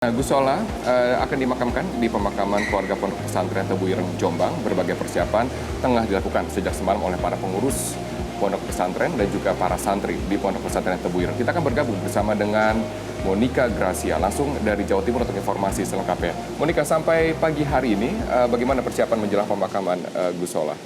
Gus Solah akan dimakamkan di pemakaman keluarga Pondok Pesantren Tebu Ireng, Jombang. Berbagai persiapan tengah dilakukan sejak semalam oleh para pengurus Pondok Pesantren dan juga para santri di Pondok Pesantren Tebu Ireng. Kita akan bergabung bersama dengan Monica Gracia langsung dari Jawa Timur untuk informasi selengkapnya. Monica, sampai pagi hari ini bagaimana persiapan menjelang pemakaman Gus Solah?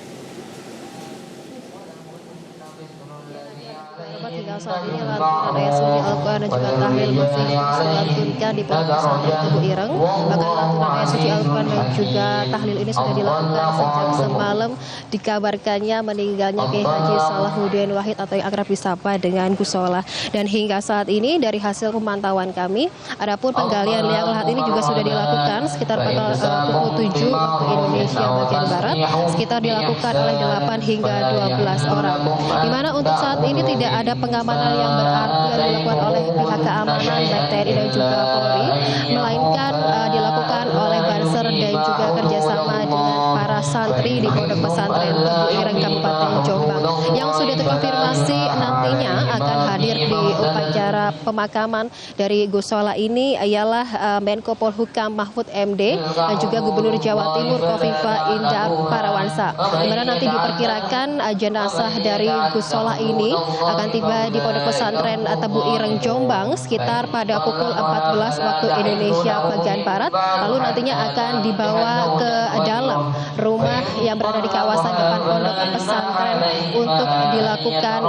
Hingga saat ini lantunan ayat suci Al-Quran dan juga tahlil masih dilantunkan di Pondok Pesantren Tebu Ireng. Bahkan lantunan ayat suci Al-Quran dan juga tahlil ini sudah dilakukan sejak semalam. Dikabarkannya meninggalnya Kiai Haji Salahuddin Wahid atau yang akrab disapa dengan Gus Solah. Dan hingga saat ini dari hasil pemantauan kami, adapun penggalian liang lahat ini juga sudah dilakukan sekitar pukul 7 waktu Indonesia bagian Barat, sekitar dilakukan oleh 8 hingga 12 orang. Di mana untuk saat ini tidak ada pengamanan yang berarti yang dilakukan oleh pihak keamanan baik TNI dan juga Polri, melainkan dilakukan oleh Banser dan juga kerjasama dengan para santri di Pondok Pesantren Tebu Ireng Kabupaten Jombang yang sudah terkonfirmasi nantinya akan hadir di upacara pemakaman dari Gus Solah ini ialah Menko Polhukam Mahfud MD dan juga Gubernur Jawa Timur Kofifa Indar Parawansa. Di mana nanti diperkirakan jenazah dari Gus Solah ini akan tiba di Pondok Pesantren Tebu Ireng Jombang sekitar pada pukul 14 waktu Indonesia bagian Barat. Lalu nantinya akan dibawa ke dalam rumah yang berada di kawasan depan Pondok Pesantren untuk dilakukan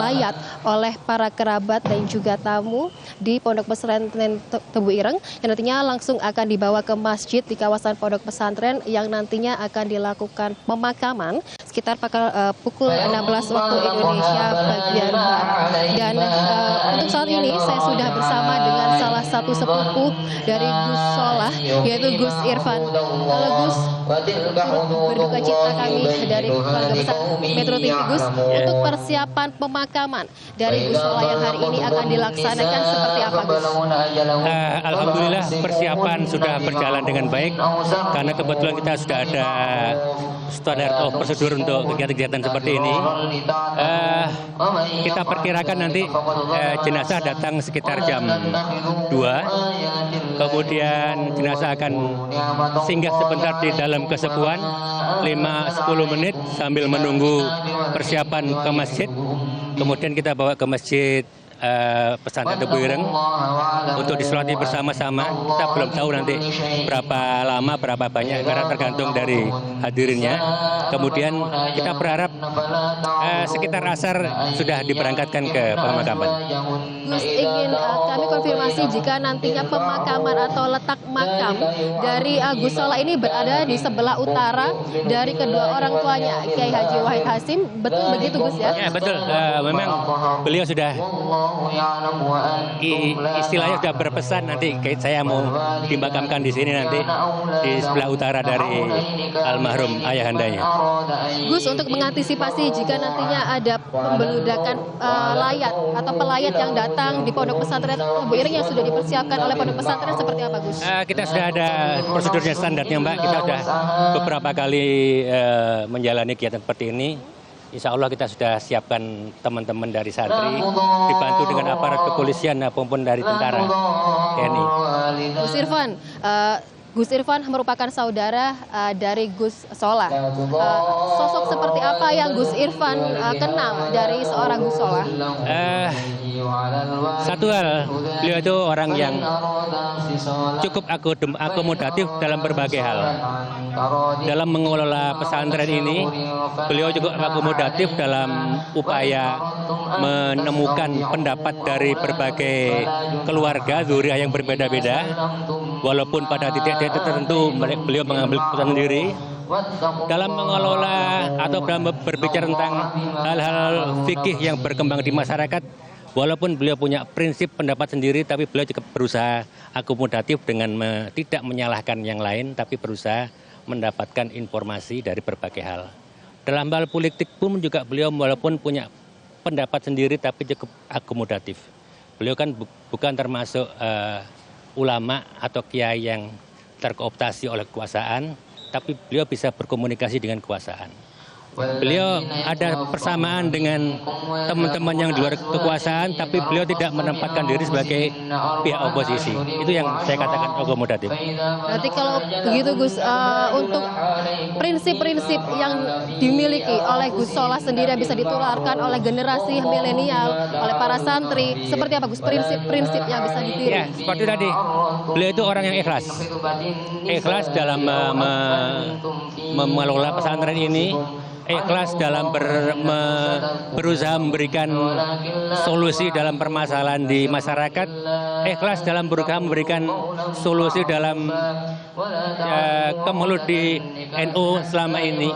layat oleh para kerabat dan juga tamu di Pondok Pesantren Tebu Ireng yang nantinya langsung akan dibawa ke masjid di kawasan Pondok Pesantren yang nantinya akan dilakukan pemakaman sekitar pukul 16 waktu Indonesia bagian Barat. Dan untuk saat ini saya sudah bersama dengan salah satu sepupu dari Gus Solah yaitu Gus Irfan. Halo Gus, berduka cita kami dari keluarga besar Metro TV Gus untuk persiapan pemakaman dari Gus Solah yang hari ini akan dilaksanakan seperti apa Gus? Alhamdulillah persiapan sudah berjalan dengan baik karena kebetulan kita sudah ada standar prosedur untuk kegiatan-kegiatan seperti ini. Kita perkirakan nanti jenazah datang sekitar jam 2, kemudian jenazah akan singgah sebentar di dalam kesepuan 5-10 menit sambil menunggu persiapan ke masjid. Kemudian kita bawa ke masjid Pesantren Tebu Ireng untuk disolati bersama-sama. Kita belum tahu nanti berapa lama, berapa banyak karena tergantung dari hadirinnya. Kemudian kita berharap sekitar asar sudah diberangkatkan ke pemakaman. Gus, ingin kami konfirmasi jika nantinya pemakaman atau letak makam dari Gus Solah ini berada di sebelah utara dari kedua orang tuanya, Kiai Haji Wahid Hasyim. Betul begitu Gus ya? Ya betul, memang beliau sudah istilahnya sudah berpesan nanti saya mau dimakamkan di sini nanti di sebelah utara dari almarhum ayahandanya. Gus, untuk mengantisipasi jika nantinya ada pembeludakan layat atau pelayat yang datang di Pondok Pesantren Tebu Ireng yang sudah dipersiapkan oleh Pondok Pesantren seperti apa Gus? Kita sudah ada prosedurnya standarnya Mbak. Kita sudah beberapa kali menjalani kegiatan seperti ini. Insya Allah kita sudah siapkan teman-teman dari santri, dibantu dengan aparat kepolisian maupun dari tentara TNI. Gus Irfan merupakan saudara dari Gus Solah. Sosok seperti apa yang Gus Irfan kenal dari seorang Gus Solah? Satu hal, beliau itu orang yang cukup akomodatif dalam berbagai hal. Dalam mengelola pesantren ini, beliau cukup akomodatif dalam upaya menemukan pendapat dari berbagai keluarga, zuriyah yang berbeda-beda. Walaupun pada titik-titik tertentu beliau mengambil keputusan sendiri dalam mengelola atau dalam berbicara tentang hal-hal fikih yang berkembang di masyarakat. Walaupun beliau punya prinsip pendapat sendiri, tapi beliau juga berusaha akomodatif dengan tidak menyalahkan yang lain, tapi berusaha mendapatkan informasi dari berbagai hal. Dalam hal politik pun juga beliau walaupun punya pendapat sendiri, tapi cukup akomodatif. Beliau kan bukan termasuk ulama atau kiai yang terkooptasi oleh kekuasaan, tapi beliau bisa berkomunikasi dengan kekuasaan. Beliau ada persamaan dengan teman-teman yang di luar kekuasaan, tapi beliau tidak menempatkan diri sebagai pihak oposisi. Itu yang saya katakan akomodatif. Berarti kalau begitu Gus, untuk prinsip-prinsip yang dimiliki oleh Gus Solah sendiri yang bisa ditularkan oleh generasi milenial, oleh para santri, seperti apa Gus prinsip-prinsip yang bisa ditiru? Ya, seperti tadi, beliau itu orang yang ikhlas. Ikhlas dalam mengelola pesantren ini, ikhlas dalam berusaha memberikan solusi dalam permasalahan di masyarakat, ikhlas dalam berusaha memberikan solusi dalam kemelut di NU selama ini.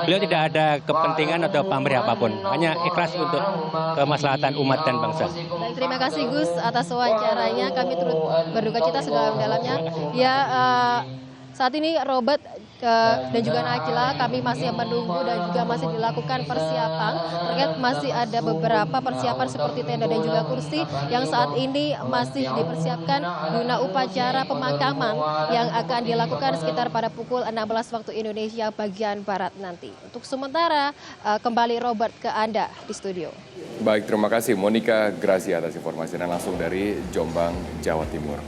Beliau tidak ada kepentingan atau pamrih apapun, hanya ikhlas untuk kemaslahatan umat dan bangsa. Baik, terima kasih Gus atas wawancaranya. Kami turut berduka cita sedalam-dalamnya. Ya, saat ini Robert dan juga Nakila kami masih menunggu dan juga masih dilakukan persiapan terkait masih ada beberapa persiapan seperti tenda dan juga kursi yang saat ini masih dipersiapkan guna upacara pemakaman yang akan dilakukan sekitar pada pukul 16 waktu Indonesia bagian Barat nanti. Untuk sementara kembali Robert ke Anda di studio. Baik, terima kasih Monica Gracia atas informasinya langsung dari Jombang, Jawa Timur.